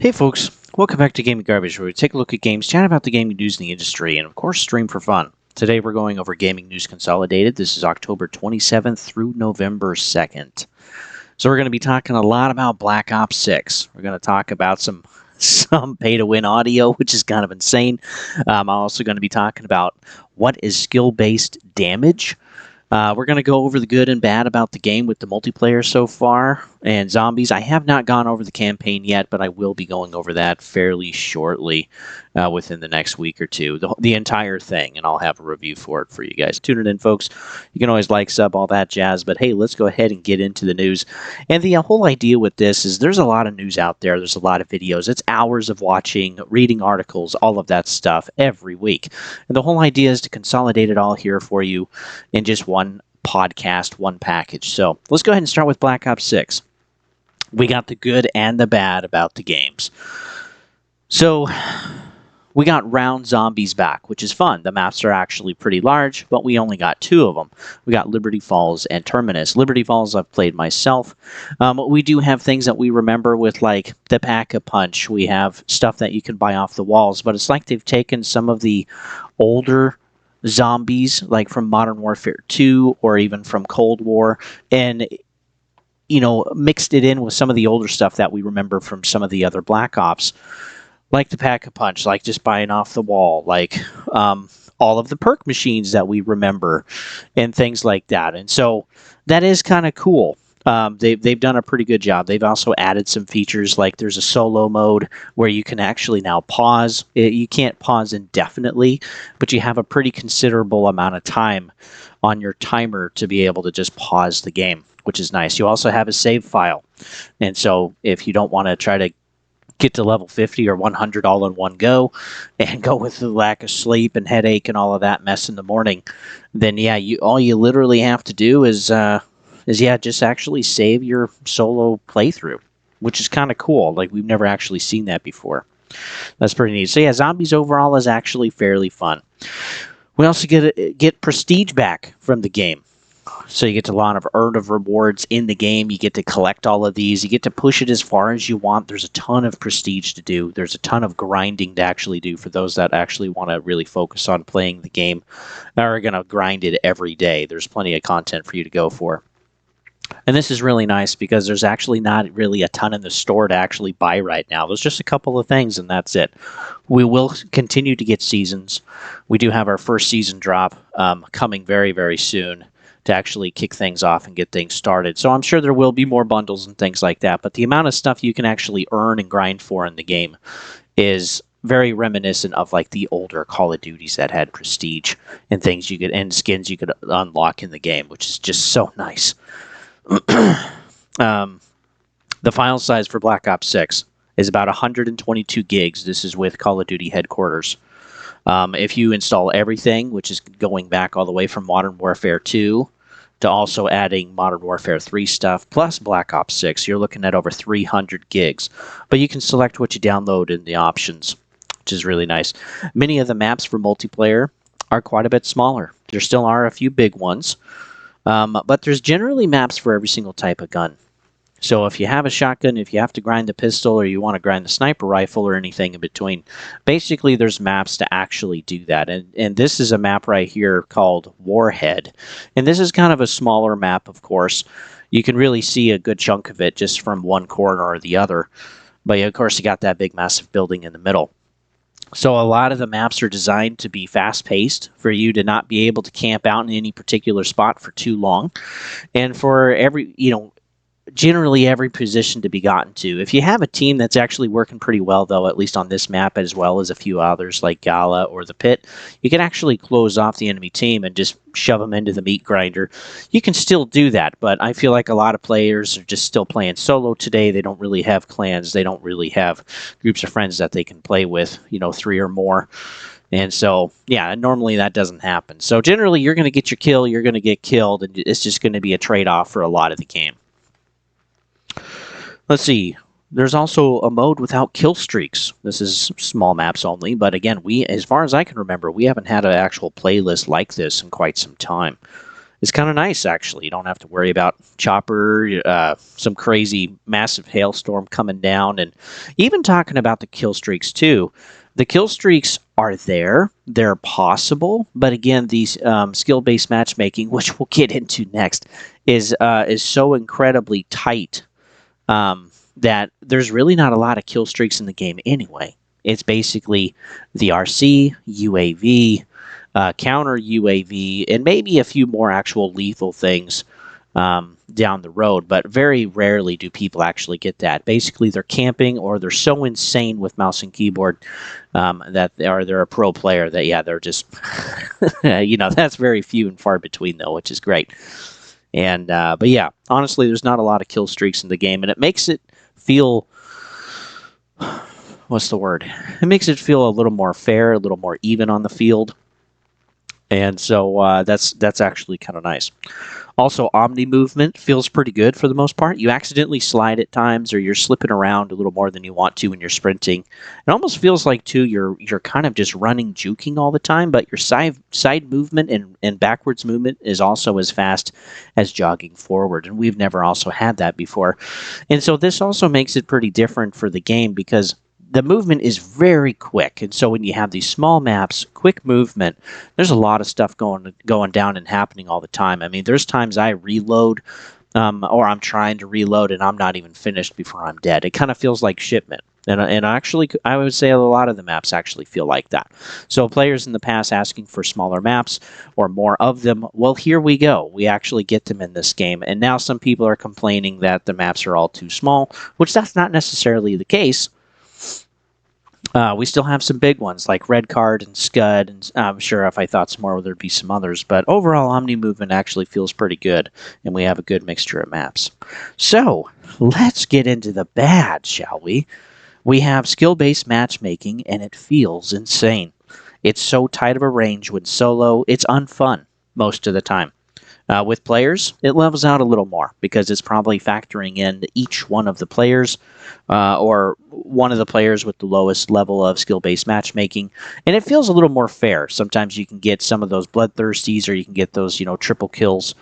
Hey folks, welcome back to Gaming Garbage, where we take a look at games, chat about the gaming news in the industry, and of course stream for fun. Today we're going over Gaming News Consolidated. This is October 27th through November 2nd. So we're going to be talking a lot about Black Ops 6. We're going to talk about some pay-to-win audio, which is kind of insane. I'm also going to be talking about what is skill-based damage. We're going to go over the good and bad about the game with the multiplayer so far, and zombies. I have not gone over the campaign yet, but I will be going over that fairly shortly within the next week or two. The entire thing, and I'll have a review for it for you guys. Tune it in, folks. You can always like, sub, all that jazz, but hey, let's go ahead and get into the news. And the whole idea with this is there's a lot of news out there. There's a lot of videos. It's hours of watching, reading articles, all of that stuff every week. And the whole idea is to consolidate it all here for you in just one podcast, one package. So let's go ahead and start with Black Ops 6. We got the good and the bad about the games. So we got round zombies back, which is fun. The maps are actually pretty large, but we only got two of them. We got Liberty Falls and Terminus. Liberty Falls I've played myself. We do have things that we remember with like the Pack-a-Punch. We have stuff that you can buy off the walls, but it's like they've taken some of the older zombies, like from Modern Warfare 2 or even from Cold War, and mixed it in with some of the older stuff that we remember from some of the other Black Ops, like the Pack-a-Punch, like just buying off the wall, like all of the perk machines that we remember, and things like that. And so that is kind of cool. They've done a pretty good job. They've also added some features, like there's a solo mode where you can actually now pause. You can't pause indefinitely, but you have a pretty considerable amount of time on your timer to be able to just pause the game, which is nice. You also have a save file. And so if you don't want to try to get to level 50 or 100 all in one go and go with the lack of sleep and headache and all of that mess in the morning, then yeah, all you literally have to do is just actually save your solo playthrough, which is kind of cool. Like, we've never actually seen that before. That's pretty neat. So yeah, zombies overall is actually fairly fun. We also get prestige back from the game. So you get a lot of rewards in the game. You get to collect all of these. You get to push it as far as you want. There's a ton of prestige to do. There's a ton of grinding to actually do for those that actually want to really focus on playing the game and are going to grind it every day. There's plenty of content for you to go for. And this is really nice because there's actually not really a ton in the store to actually buy right now. There's just a couple of things, and that's it. We will continue to get seasons. We do have our first season drop coming very, very soon to actually kick things off and get things started. So I'm sure there will be more bundles and things like that, but the amount of stuff you can actually earn and grind for in the game is very reminiscent of like the older Call of Duties that had prestige and things you could, and skins you could unlock in the game, which is just so nice. The file size for Black Ops 6 is about 122 gigs. This is with Call of Duty headquarters. If you install everything, which is going back all the way from Modern Warfare 2 to also adding Modern Warfare 3 stuff, plus Black Ops 6, you're looking at over 300 gigs. But you can select what you download in the options, which is really nice. Many of the maps for multiplayer are quite a bit smaller. There still are a few big ones. But there's generally maps for every single type of gun. So if you have a shotgun, if you have to grind the pistol, or you want to grind the sniper rifle, or anything in between, basically there's maps to actually do that. And this is a map right here called Warhead. And this is kind of a smaller map, of course. You can really see a good chunk of it just from one corner or the other. But of course you got that big massive building in the middle. So a lot of the maps are designed to be fast-paced for you to not be able to camp out in any particular spot for too long. And for generally every position to be gotten to. If you have a team that's actually working pretty well, though, at least on this map as well as a few others like Gala or the Pit, you can actually close off the enemy team and just shove them into the meat grinder. You can still do that, but I feel like a lot of players are just still playing solo today. They don't really have clans. They don't really have groups of friends that they can play with, 3 or more. And so, yeah, normally that doesn't happen. So generally, you're going to get your kill, you're going to get killed, and it's just going to be a trade-off for a lot of the game. Let's see. There's also a mode without kill streaks. This is small maps only, but again, as far as I can remember, we haven't had an actual playlist like this in quite some time. is kind of nice, actually. You don't have to worry about chopper, some crazy massive hailstorm coming down, and even talking about the kill streaks too. The kill streaks are there; they're possible, but again, these skill-based matchmaking, which we'll get into next, is so incredibly tight that there's really not a lot of kill streaks in the game anyway. It's basically the RC, UAV, counter UAV, and maybe a few more actual lethal things down the road, but very rarely do people actually get that. Basically, they're camping or they're so insane with mouse and keyboard that they're a pro player that, yeah, they're just, that's very few and far between, though, which is great. And but yeah, honestly, there's not a lot of kill streaks in the game, and it makes it feel, what's the word? It makes it feel a little more fair, a little more even on the field. And so that's actually kind of nice. Also, Omni movement feels pretty good for the most part. You accidentally slide at times, or you're slipping around a little more than you want to when you're sprinting. It almost feels like, too, you're kind of just running, juking all the time, but your side movement and backwards movement is also as fast as jogging forward, and we've never also had that before. And so this also makes it pretty different for the game because the movement is very quick, and so when you have these small maps, quick movement, there's a lot of stuff going down and happening all the time. I mean, there's times I reload, or I'm trying to reload, and I'm not even finished before I'm dead. It kind of feels like shipment. And actually, I would say a lot of the maps actually feel like that. So players in the past asking for smaller maps or more of them, well, here we go. We actually get them in this game. And now some people are complaining that the maps are all too small, which that's not necessarily the case. We still have some big ones like Red Card and Scud, and I'm sure if I thought some more, there'd be some others. But overall, Omni Movement actually feels pretty good, and we have a good mixture of maps. So, let's get into the bad, shall we? We have skill-based matchmaking, and it feels insane. It's so tight of a range when solo, it's unfun most of the time. With players, it levels out a little more because it's probably factoring in each one of the players or one of the players with the lowest level of skill-based matchmaking, and it feels a little more fair. Sometimes you can get some of those bloodthirsties, or you can get those, triple kills,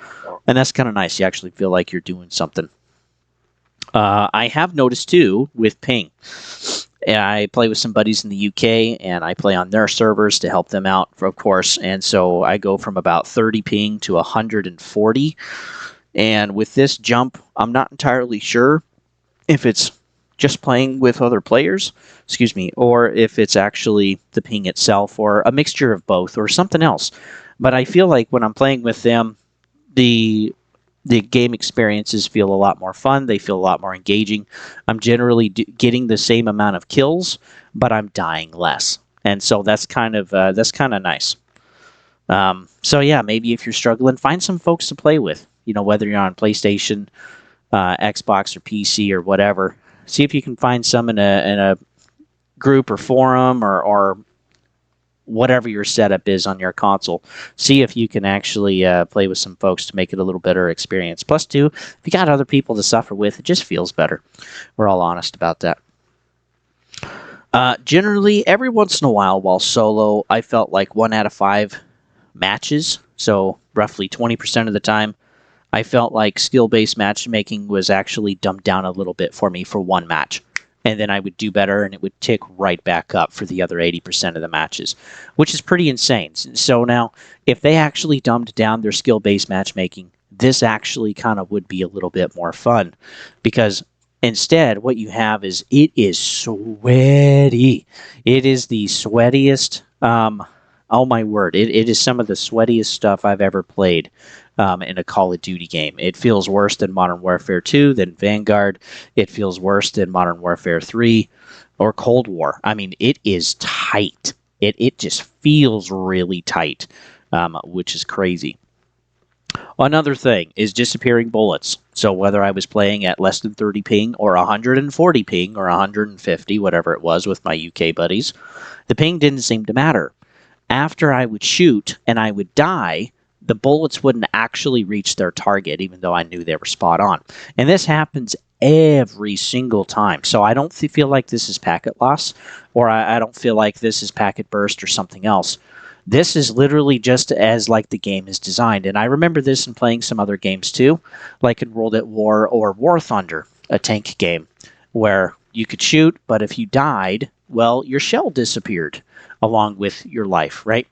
and that's kind of nice. You actually feel like you're doing something. I have noticed too with ping. I play with some buddies in the UK, and I play on their servers to help them out, of course. And so I go from about 30 ping to 140. And with this jump, I'm not entirely sure if it's just playing with other players, or if it's actually the ping itself, or a mixture of both, or something else. But I feel like when I'm playing with them, the game experiences feel a lot more fun. They feel a lot more engaging. I'm generally getting the same amount of kills, but I'm dying less, and so that's kind of nice. So yeah, maybe if you're struggling, find some folks to play with. Whether you're on PlayStation, Xbox, or PC, or whatever. See if you can find some in a group or forum or whatever your setup is on your console. See if you can actually play with some folks to make it a little better experience. Plus, too, if you got other people to suffer with, it just feels better. We're all honest about that. Generally, every once in a while solo, I felt like 1 out of 5 matches, so roughly 20% of the time, I felt like skill-based matchmaking was actually dumbed down a little bit for me for one match. And then I would do better, and it would tick right back up for the other 80% of the matches, which is pretty insane. So now, if they actually dumbed down their skill-based matchmaking, this actually kind of would be a little bit more fun, because instead, what you have is, it is sweaty. It is the sweatiest, oh my word, it is some of the sweatiest stuff I've ever played. In a Call of Duty game. It feels worse than Modern Warfare 2, than Vanguard. It feels worse than Modern Warfare 3 or Cold War. I mean, it is tight. It just feels really tight, which is crazy. Another thing is disappearing bullets. So whether I was playing at less than 30 ping or 140 ping or 150, whatever it was with my UK buddies, the ping didn't seem to matter. After I would shoot and I would die, the bullets wouldn't actually reach their target, even though I knew they were spot on. And this happens every single time. So I don't feel like this is packet loss, or I don't feel like this is packet burst or something else. This is literally just as like the game is designed. And I remember this in playing some other games too, like in World at War or War Thunder, a tank game, where you could shoot, but if you died, well, your shell disappeared along with your life, right?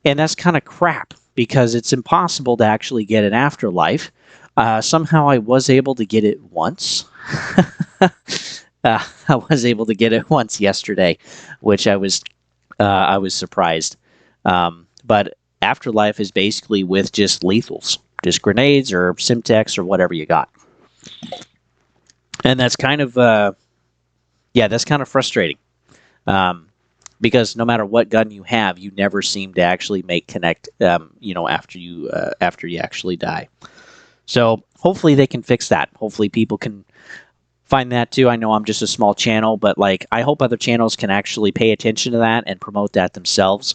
And that's kind of crap because it's impossible to actually get an afterlife. Somehow I was able to get it once. I was able to get it once yesterday, which I was surprised. But afterlife is basically with just lethals, just grenades or Simtex or whatever you got, and that's kind of that's kind of frustrating. Because no matter what gun you have, you never seem to actually make connect. After you actually die. So hopefully they can fix that. Hopefully people can find that too. I know I'm just a small channel, but like I hope other channels can actually pay attention to that and promote that themselves,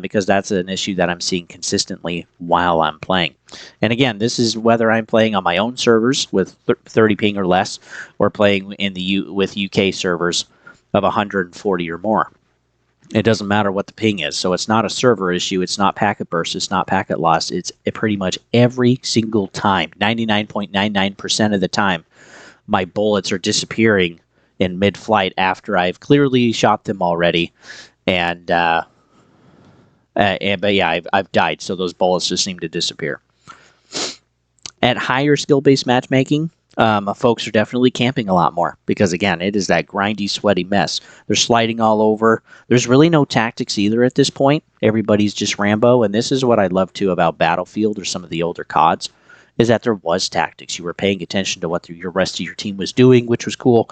because that's an issue that I'm seeing consistently while I'm playing. And again, this is whether I'm playing on my own servers with 30 ping or less, or playing in with UK servers of 140 or more. It doesn't matter what the ping is. So it's not a server issue. It's not packet burst. It's not packet loss. It's pretty much every single time, 99.99% of the time, my bullets are disappearing in mid-flight after I've clearly shot them already. But yeah, I've died. So those bullets just seem to disappear. At higher skill-based matchmaking, folks are definitely camping a lot more because, again, it is that grindy, sweaty mess. They're sliding all over. There's really no tactics either at this point. Everybody's just Rambo, and this is what I love, too, about Battlefield or some of the older CODs, is that there was tactics. You were paying attention to what your rest of your team was doing, which was cool,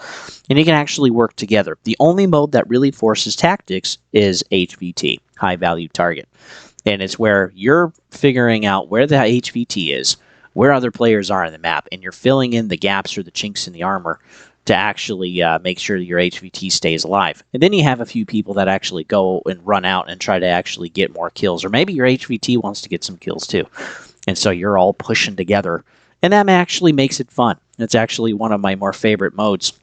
and you can actually work together. The only mode that really forces tactics is HVT, High Value Target, and it's where you're figuring out where the HVT is, where other players are on the map, and you're filling in the gaps or the chinks in the armor to actually make sure that your HVT stays alive. And then you have a few people that actually go and run out and try to actually get more kills, or maybe your HVT wants to get some kills too. And so you're all pushing together, and that actually makes it fun. It's actually one of my more favorite modes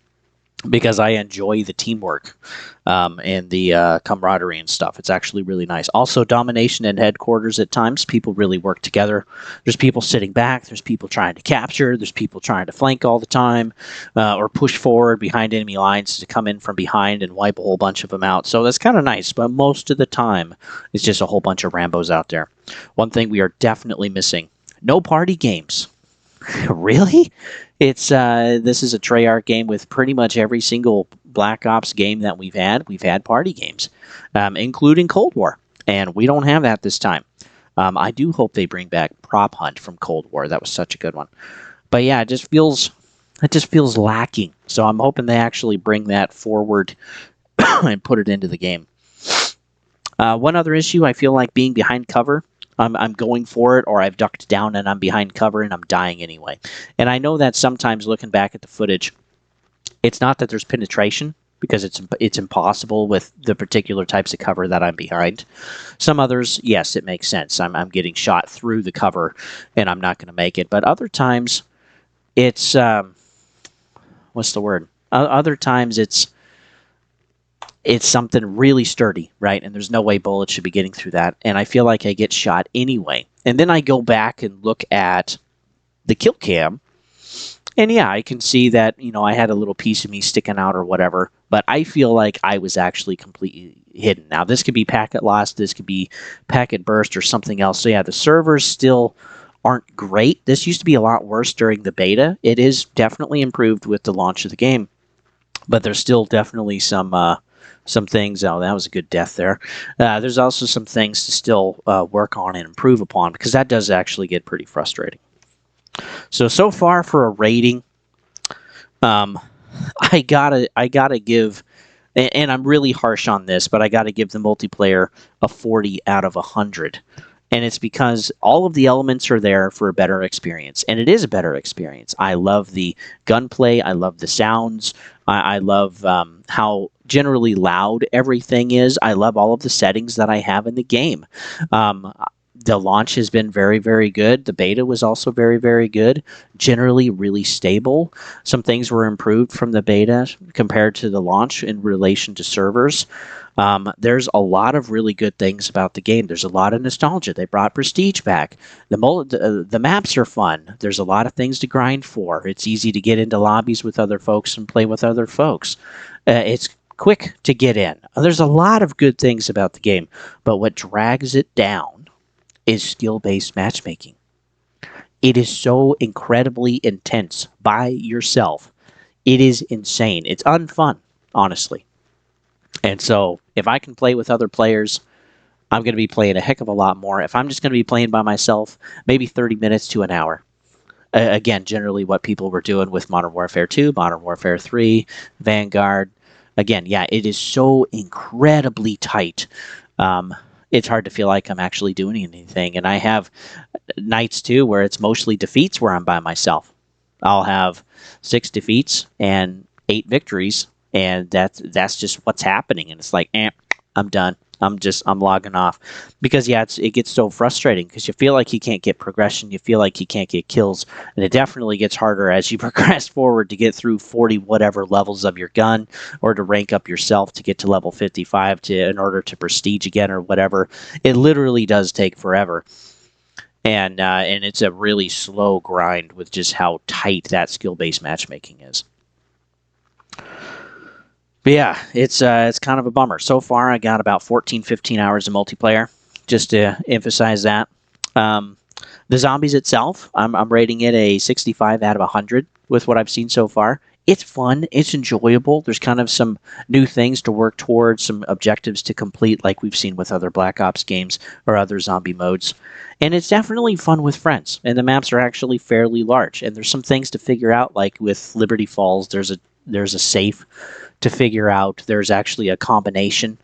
because I enjoy the teamwork and the camaraderie and stuff. It's actually really nice. Also, domination and headquarters at times. People really work together. There's people sitting back. There's people trying to capture. There's people trying to flank all the time or push forward behind enemy lines to come in from behind and wipe a whole bunch of them out. So that's kind of nice, but most of the time, it's just a whole bunch of Rambos out there. One thing we are definitely missing, no party games. Really? It's this is a Treyarch game with pretty much every single Black Ops game that we've had. We've had party games, including Cold War, and we don't have that this time. I do hope they bring back Prop Hunt from Cold War. That was such a good one. But yeah, it just feels lacking. So I'm hoping they actually bring that forward and put it into the game. One other issue, I feel like being behind cover. I'm going for it, or I've ducked down and I'm behind cover and I'm dying anyway. And I know that sometimes looking back at the footage, it's not that there's penetration, because it's impossible with the particular types of cover that I'm behind. Some others, yes, it makes sense. I'm getting shot through the cover and I'm not going to make it. But other times, it's what's the word? Other times it's something really sturdy, right? And there's no way bullets should be getting through that. And I feel like I get shot anyway. And then I go back and look at the kill cam. And yeah, I can see that, I had a little piece of me sticking out or whatever. But I feel like I was actually completely hidden. Now, this could be packet loss. This could be packet burst or something else. So yeah, the servers still aren't great. This used to be a lot worse during the beta. It is definitely improved with the launch of the game. But there's still definitely some things. Oh, that was a good death there. There's also some things to still work on and improve upon, because that does actually get pretty frustrating. So far for a rating, I gotta give, and I'm really harsh on this, but I gotta give the multiplayer a 40 out of 100. And it's because all of the elements are there for a better experience. And it is a better experience. I love the gunplay. I love the sounds. I love how generally loud everything is. I love all of the settings that I have in the game. The launch has been very, very good. The beta was also very, very good. Generally, really stable. Some things were improved from the beta compared to the launch in relation to servers. There's a lot of really good things about the game. There's a lot of nostalgia. They brought Prestige back. The maps are fun. There's a lot of things to grind for. It's easy to get into lobbies with other folks and play with other folks. It's quick to get in. There's a lot of good things about the game, but what drags it down is skill-based matchmaking. It is so incredibly intense by yourself. It is insane. It's unfun, honestly. And so if I can play with other players, I'm going to be playing a heck of a lot more. If I'm just going to be playing by myself, maybe 30 minutes to an hour. Again, generally what people were doing with Modern Warfare 2, Modern Warfare 3, Vanguard. Again, yeah, it is so incredibly tight. It's hard to feel like I'm actually doing anything. And I have nights, too, where it's mostly defeats where I'm by myself. I'll have 6 defeats and 8 victories, and that's just what's happening. And it's like, I'm done. I'm logging off. Because, yeah, it gets so frustrating because you feel like you can't get progression. You feel like you can't get kills. And it definitely gets harder as you progress forward to get through 40 whatever levels of your gun or to rank up yourself to get to level 55 in order to prestige again or whatever. It literally does take forever. And it's a really slow grind with just how tight that skill-based matchmaking is. But yeah, it's kind of a bummer. So far, I got about 14, 15 hours of multiplayer, just to emphasize that. The zombies itself, I'm rating it a 65 out of 100 with what I've seen so far. It's fun. It's enjoyable. There's kind of some new things to work towards, some objectives to complete like we've seen with other Black Ops games or other zombie modes. And it's definitely fun with friends. And the maps are actually fairly large. And there's some things to figure out, like with Liberty Falls, there's a safe to figure out. There's actually a combination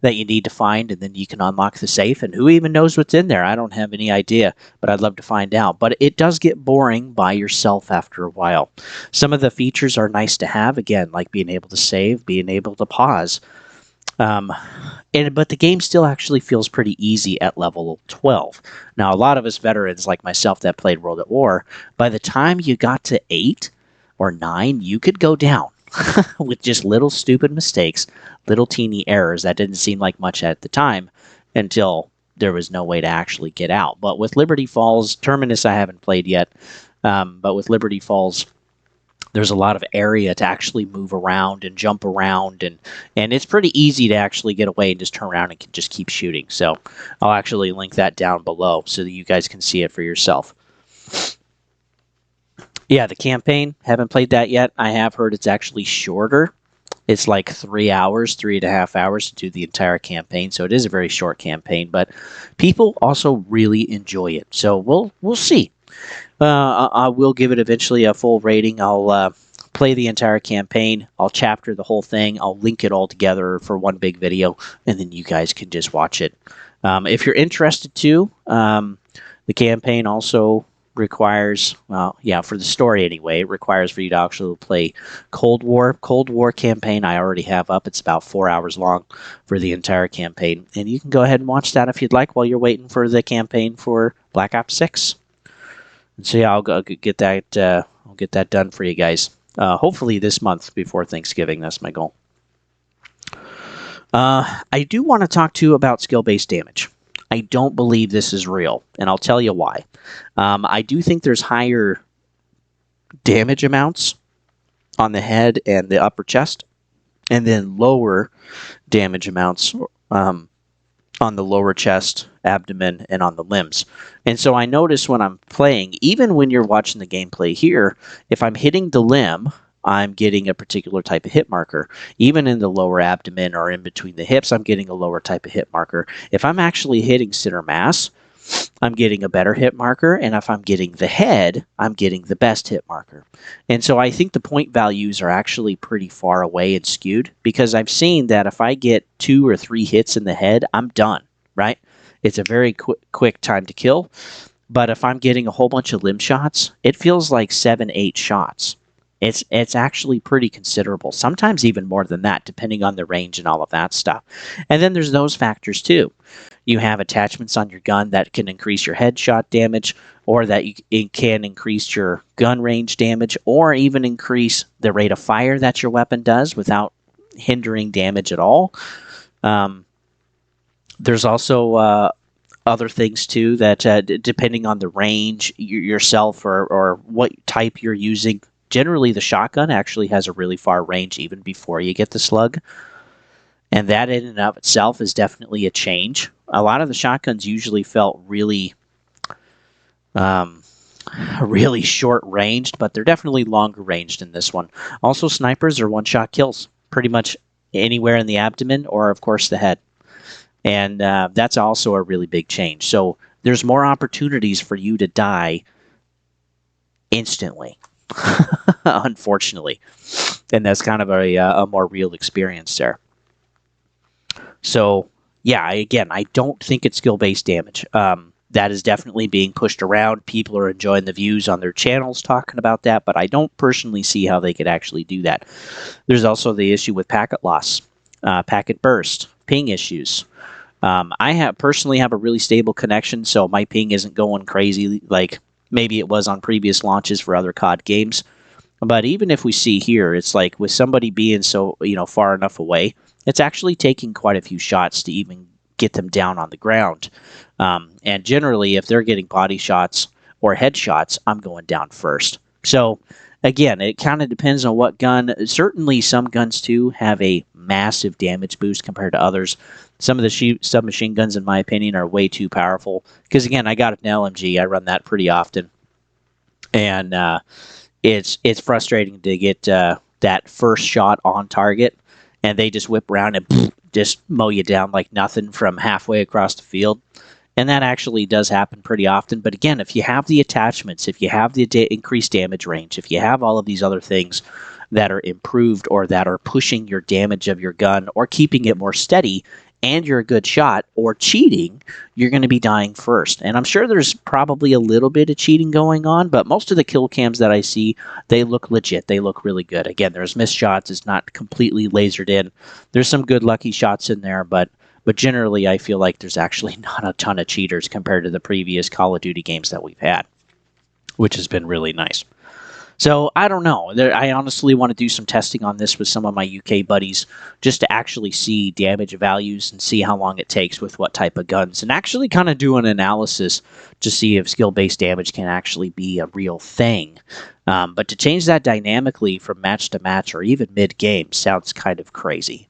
that you need to find, and then you can unlock the safe. And who even knows what's in there? I don't have any idea, but I'd love to find out. But it does get boring by yourself after a while. Some of the features are nice to have, again, like being able to save, being able to pause. But the game still actually feels pretty easy at level 12. Now, a lot of us veterans like myself that played World at War, by the time you got to 8 or 9, you could go down. With just little stupid mistakes, little teeny errors that didn't seem like much at the time until there was no way to actually get out. But with Liberty Falls, Terminus I haven't played yet, but with Liberty Falls, there's a lot of area to actually move around and jump around, and it's pretty easy to actually get away and just turn around and just keep shooting. So I'll actually link that down below so that you guys can see it for yourself. Yeah, the campaign, haven't played that yet. I have heard it's actually shorter. It's like 3 hours, 3.5 hours to do the entire campaign. So it is a very short campaign, but people also really enjoy it. So we'll see. I will give it eventually a full rating. I'll play the entire campaign. I'll chapter the whole thing. I'll link it all together for one big video, and then you guys can just watch it. If you're interested too, the campaign also requires, well, yeah, for the story anyway, it requires for you to actually play Cold War. Cold War campaign I already have up. It's about 4 hours long for the entire campaign. And you can go ahead and watch that if you'd like while you're waiting for the campaign for Black Ops 6. And so yeah, I'll get that done for you guys. Hopefully this month before Thanksgiving. That's my goal. I do want to talk to you about skill-based damage. I don't believe this is real, and I'll tell you why. I do think there's higher damage amounts on the head and the upper chest, and then lower damage amounts on the lower chest, abdomen, and on the limbs. And so I notice when I'm playing, even when you're watching the gameplay here, if I'm hitting the limb, I'm getting a particular type of hit marker. Even in the lower abdomen or in between the hips, I'm getting a lower type of hit marker. If I'm actually hitting center mass, I'm getting a better hit marker, and if I'm getting the head, I'm getting the best hit marker. And so I think the point values are actually pretty far away and skewed, because I've seen that if I get 2 or 3 hits in the head, I'm done, right? It's a very quick time to kill. But if I'm getting a whole bunch of limb shots, it feels like 7, 8 shots. It's actually pretty considerable, sometimes even more than that, depending on the range and all of that stuff. And then there's those factors too. you have attachments on your gun that can increase your headshot damage, or that it can increase your gun range damage, or even increase the rate of fire that your weapon does without hindering damage at all. There's also other things too that depending on the range yourself or what type you're using. Generally, the shotgun actually has a really far range even before you get the slug. And that in and of itself is definitely a change. A lot of the shotguns usually felt really, really short ranged, but they're definitely longer ranged in this one. Also, snipers are one-shot kills, pretty much anywhere in the abdomen or, of course, the head. And that's also a really big change. So there's more opportunities for you to die instantly, unfortunately. And that's kind of a more real experience there. So, yeah, again, I don't think it's skill-based damage. That is definitely being pushed around. People are enjoying the views on their channels talking about that, but I don't personally see how they could actually do that. There's also the issue with packet loss, packet burst, ping issues. I personally have a really stable connection, so my ping isn't going crazy like maybe it was on previous launches for other COD games. But even if we see here, it's like with somebody being so far enough away, it's actually taking quite a few shots to even get them down on the ground. And generally, if they're getting body shots or headshots, I'm going down first. So again, it kind of depends on what gun. Certainly, some guns too have a massive damage boost compared to others. Some of the submachine guns, in my opinion, are way too powerful. Because again, I got an LMG. I run that pretty often, and it's frustrating to get that first shot on target, and they just whip around and just mow you down like nothing from halfway across the field. And that actually does happen pretty often. But again, if you have the attachments, if you have the increased damage range, if you have all of these other things that are improved or that are pushing your damage of your gun or keeping it more steady, and you're a good shot or cheating, you're going to be dying first. And I'm sure there's probably a little bit of cheating going on, but most of the kill cams that I see, they look legit. They look really good. Again, there's missed shots. It's not completely lasered in. There's some good lucky shots in there, but generally I feel like there's actually not a ton of cheaters compared to the previous Call of Duty games that we've had, which has been really nice. So I don't know. I honestly want to do some testing on this with some of my UK buddies just to actually see damage values and see how long it takes with what type of guns and actually kind of do an analysis to see if skill-based damage can actually be a real thing. But to change that dynamically from match to match or even mid-game sounds kind of crazy.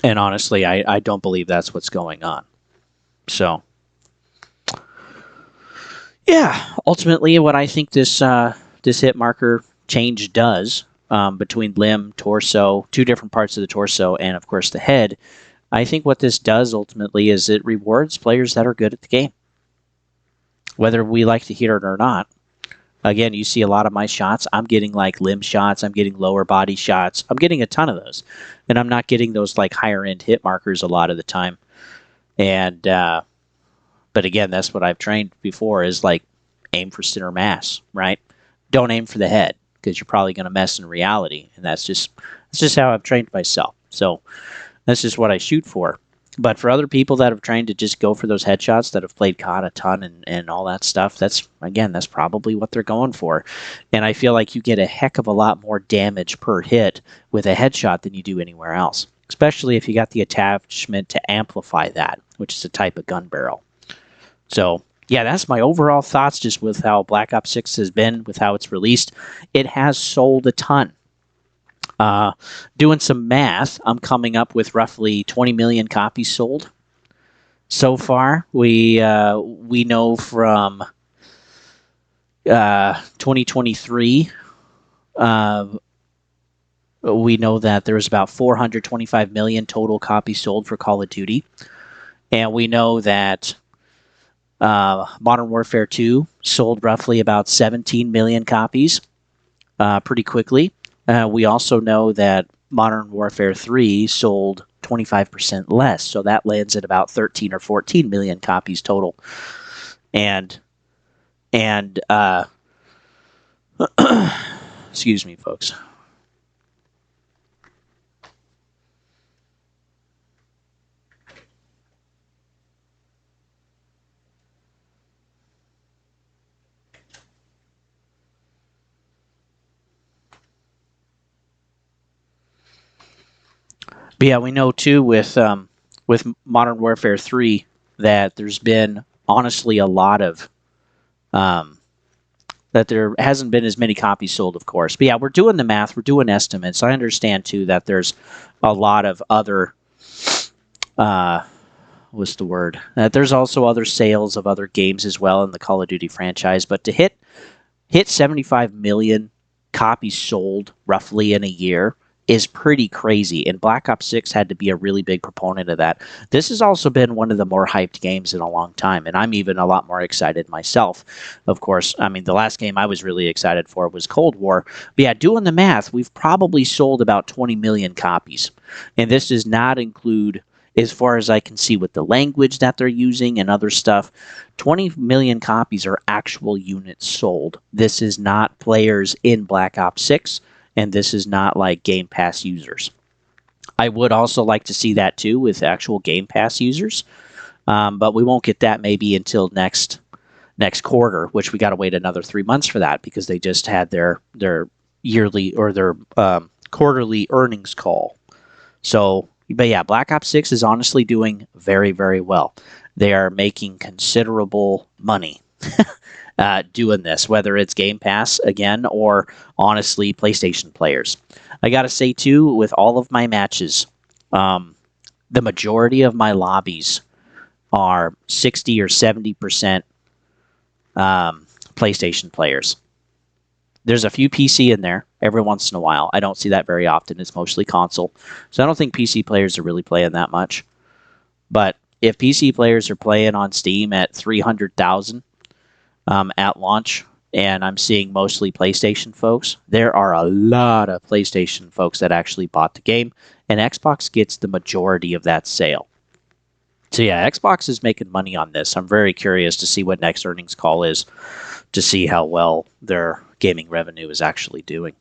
And honestly, I don't believe that's what's going on. So yeah, ultimately, what I think this hit marker change does between limb, torso, two different parts of the torso, and of course the head, I think what this does ultimately is it rewards players that are good at the game, whether we like to hear it or not. Again, you see a lot of my shots. I'm getting like limb shots. I'm getting lower body shots. I'm getting a ton of those, and I'm not getting those like higher end hit markers a lot of the time. And but again, that's what I've trained before is like aim for center mass, right? Don't aim for the head because you're probably going to mess in reality. And that's just how I've trained myself. So that's just what I shoot for. But for other people that have trained to just go for those headshots that have played COD a ton and all that stuff, that's probably what they're going for. And I feel like you get a heck of a lot more damage per hit with a headshot than you do anywhere else, especially if you got the attachment to amplify that, which is a type of gun barrel. So, yeah, that's my overall thoughts just with how Black Ops 6 has been, with how it's released. It has sold a ton. Doing some math, I'm coming up with roughly 20 million copies sold so far. We know from 2023, we know that there's about 425 million total copies sold for Call of Duty. And we know that Modern Warfare 2 sold roughly about 17 million copies pretty quickly. We also know that Modern Warfare 3 sold 25% less, so that lands at about 13 or 14 million copies total. And excuse me, folks. But yeah, we know too with Modern Warfare 3 that there's been honestly a lot of um, that there hasn't been as many copies sold, of course. But yeah, we're doing the math, we're doing estimates. I understand too that there's a lot of other uh, what's the word? That there's also other sales of other games as well in the Call of Duty franchise, but to hit 75 million copies sold roughly in a year is pretty crazy. And Black Ops 6 had to be a really big proponent of that. This has also been one of the more hyped games in a long time. And I'm even a lot more excited myself. Of course, I mean, the last game I was really excited for was Cold War. But yeah, doing the math, we've probably sold about 20 million copies. And this does not include, as far as I can see, with the language that they're using and other stuff, 20 million copies are actual units sold. This is not players in Black Ops 6, and this is not like Game Pass users. I would also like to see that too with actual Game Pass users, but we won't get that maybe until next quarter, which we got to wait another 3 months for that because they just had their yearly or their quarterly earnings call. So, but yeah, Black Ops 6 is honestly doing very, very well. They are making considerable money doing this, whether it's Game Pass again or honestly PlayStation players. I gotta say too, with all of my matches, the majority of my lobbies are 60 or 70% PlayStation players. There's a few PC in there every once in a while. I don't see that very often. It's mostly console. So I don't think PC players are really playing that much. But if PC players are playing on Steam at 300,000 at launch, and I'm seeing mostly PlayStation folks, there are a lot of PlayStation folks that actually bought the game, and Xbox gets the majority of that sale. So yeah, Xbox is making money on this. I'm very curious to see what next earnings call is to see how well their gaming revenue is actually doing.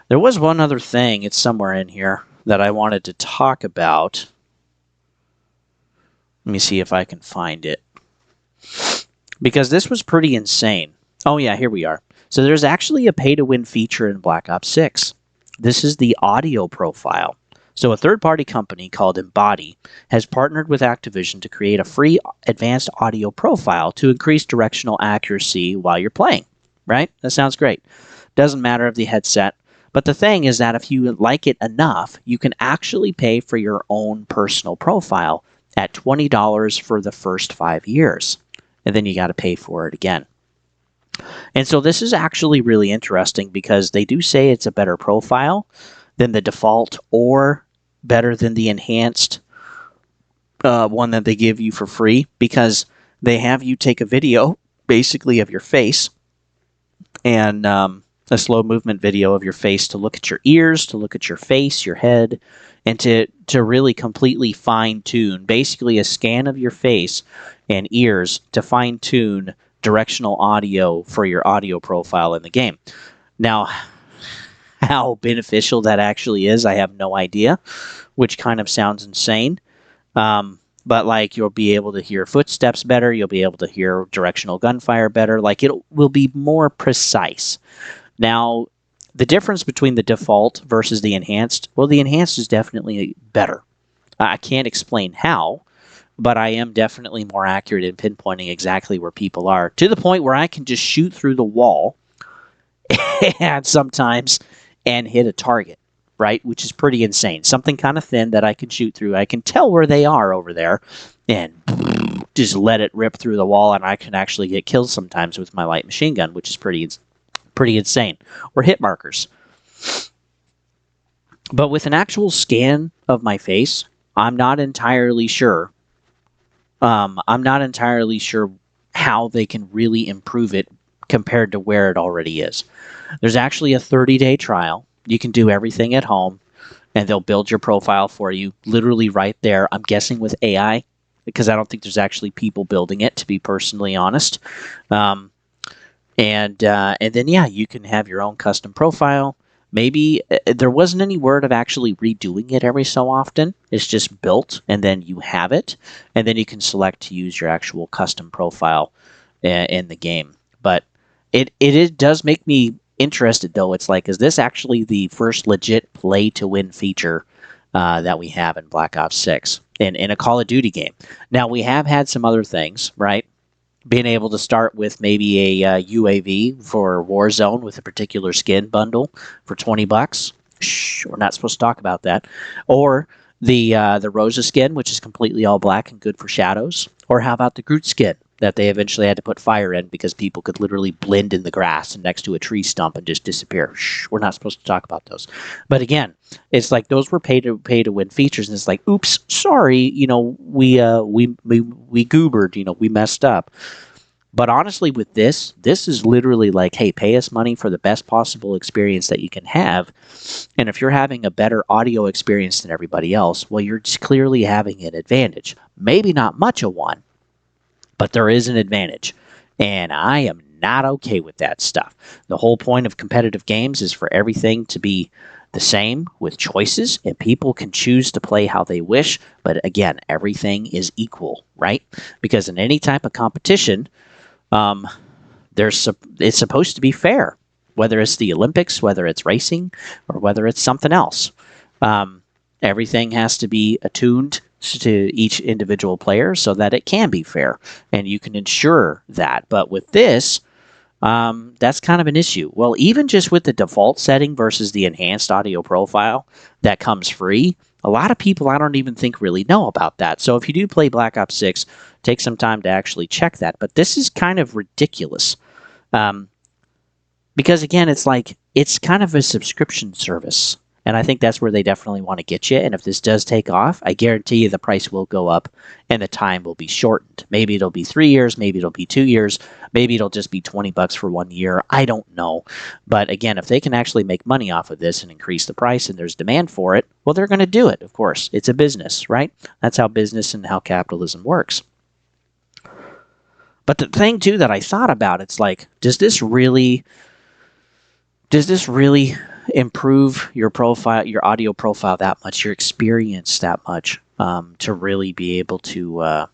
There was one other thing, it's somewhere in here, that I wanted to talk about. Let me see if I can find it. Because this was pretty insane. Oh yeah, here we are. So there's actually a pay-to-win feature in Black Ops 6. This is the audio profile. So a third-party company called Embody has partnered with Activision to create a free advanced audio profile to increase directional accuracy while you're playing. Right? That sounds great. Doesn't matter if the headset. But the thing is that if you like it enough, you can actually pay for your own personal profile at $20 for the first 5 years. And then you got to pay for it again. And so this is actually really interesting because they do say it's a better profile than the default or better than the enhanced one that they give you for free, because they have you take a video basically of your face and a slow movement video of your face to look at your ears, to look at your face, your head, and to really completely fine-tune, basically a scan of your face and ears to fine-tune directional audio for your audio profile in the game. Now, how beneficial that actually is, I have no idea, which kind of sounds insane. But like you'll be able to hear footsteps better, you'll be able to hear directional gunfire better, like it will be more precise. Now, the difference between the default versus the enhanced, well, the enhanced is definitely better. I can't explain how, but I am definitely more accurate in pinpointing exactly where people are, to the point where I can just shoot through the wall and sometimes and hit a target, right? Which is pretty insane. Something kind of thin that I can shoot through. I can tell where they are over there and just let it rip through the wall, and I can actually get killed sometimes with my light machine gun, which is pretty insane. Or hit markers. But with an actual scan of my face, I'm not entirely sure. I'm not entirely sure how they can really improve it compared to where it already is. There's actually a 30-day trial. You can do everything at home, and they'll build your profile for you, literally right there. I'm guessing with AI, because I don't think there's actually people building it, to be personally honest. And then, yeah, you can have your own custom profile. Maybe there wasn't any word of actually redoing it every so often. It's just built, and then you have it. And then you can select to use your actual custom profile in the game. But it does make me interested, though. It's like, is this actually the first legit play-to-win feature that we have in Black Ops 6 in a Call of Duty game. Now, we have had some other things, right? Being able to start with maybe a UAV for Warzone with a particular skin bundle for $20. Shh, we're not supposed to talk about that. Or the Rosa skin, which is completely all black and good for shadows. Or how about the Groot skin that they eventually had to put fire in because people could literally blend in the grass and next to a tree stump and just disappear. Shh, we're not supposed to talk about those. But again, it's like those were pay to win features, and it's like, oops, sorry, we goobered, we messed up. But honestly, with this is literally like, hey, pay us money for the best possible experience that you can have. And if you're having a better audio experience than everybody else, well, you're just clearly having an advantage. Maybe not much of one, but there is an advantage. And I am not okay with that stuff. The whole point of competitive games is for everything to be the same with choices, and people can choose to play how they wish. But again, everything is equal, right? Because in any type of competition, it's supposed to be fair, whether it's the Olympics, whether it's racing, or whether it's something else. Everything has to be attuned to each individual player so that it can be fair, and you can ensure that. But with this, that's kind of an issue. Well, even just with the default setting versus the enhanced audio profile that comes free, a lot of people I don't even think really know about that. So if you do play Black Ops 6, take some time to actually check that. But this is kind of ridiculous. Because again, it's like, it's kind of a subscription service. And I think that's where they definitely want to get you. And if this does take off, I guarantee you the price will go up and the time will be shortened. Maybe it'll be 3 years, maybe it'll be 2 years, maybe it'll just be $20 for 1 year. I don't know. But again, if they can actually make money off of this and increase the price and there's demand for it, well, they're going to do it, of course. It's a business, right? That's how business and how capitalism works. But the thing, too, that I thought about, it's like, does this really improve your profile, your audio profile that much, your experience that much, to really be able to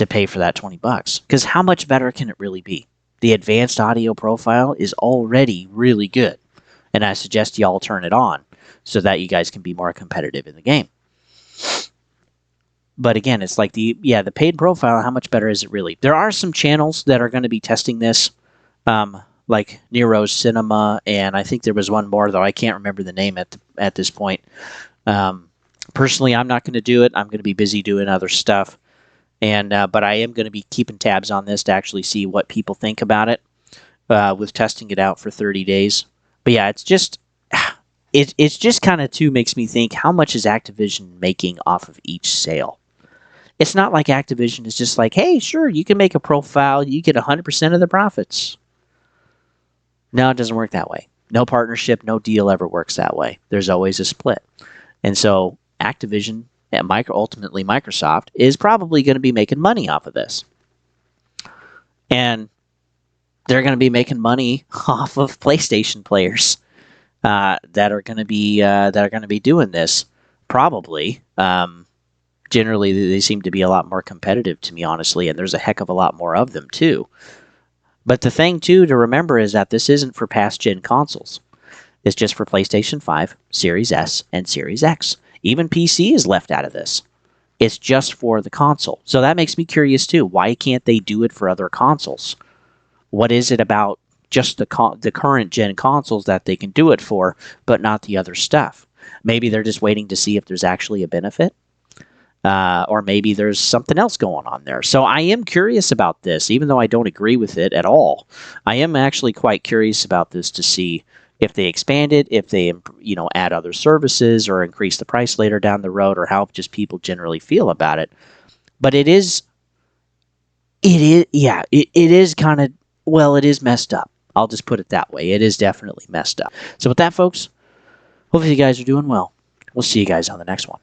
pay for that $20? Because how much better can it really be? The advanced audio profile is already really good, and I suggest y'all turn it on so that you guys can be more competitive in the game. But again, it's like the paid profile, how much better is it really? There are some channels that are going to be testing this, like Nero's Cinema, and I think there was one more, though I can't remember the name at this point. Personally, I'm not going to do it. I'm going to be busy doing other stuff, but I am going to be keeping tabs on this to actually see what people think about it, with testing it out for 30 days. But yeah, it's just kind of too makes me think, how much is Activision making off of each sale? It's not like Activision is just like, hey, sure, you can make a profile, you get 100% of the profits. No, it doesn't work that way. No partnership, no deal ever works that way. There's always a split. And so Activision, and ultimately Microsoft, is probably going to be making money off of this. And they're going to be making money off of PlayStation players that are going to be doing this, probably. Generally, they seem to be a lot more competitive, to me, honestly, and there's a heck of a lot more of them, too. But the thing, too, to remember is that this isn't for past-gen consoles. It's just for PlayStation 5, Series S, and Series X. Even PC is left out of this. It's just for the console. So that makes me curious, too. Why can't they do it for other consoles? What is it about just the current-gen consoles that they can do it for, but not the other stuff? Maybe they're just waiting to see if there's actually a benefit. Or maybe there's something else going on there. So I am curious about this, even though I don't agree with it at all. I am actually quite curious about this to see if they expand it, if they add other services or increase the price later down the road, or how just people generally feel about it. But it is kind of, well, it is messed up. I'll just put it that way. It is definitely messed up. So with that, folks, hopefully you guys are doing well. We'll see you guys on the next one.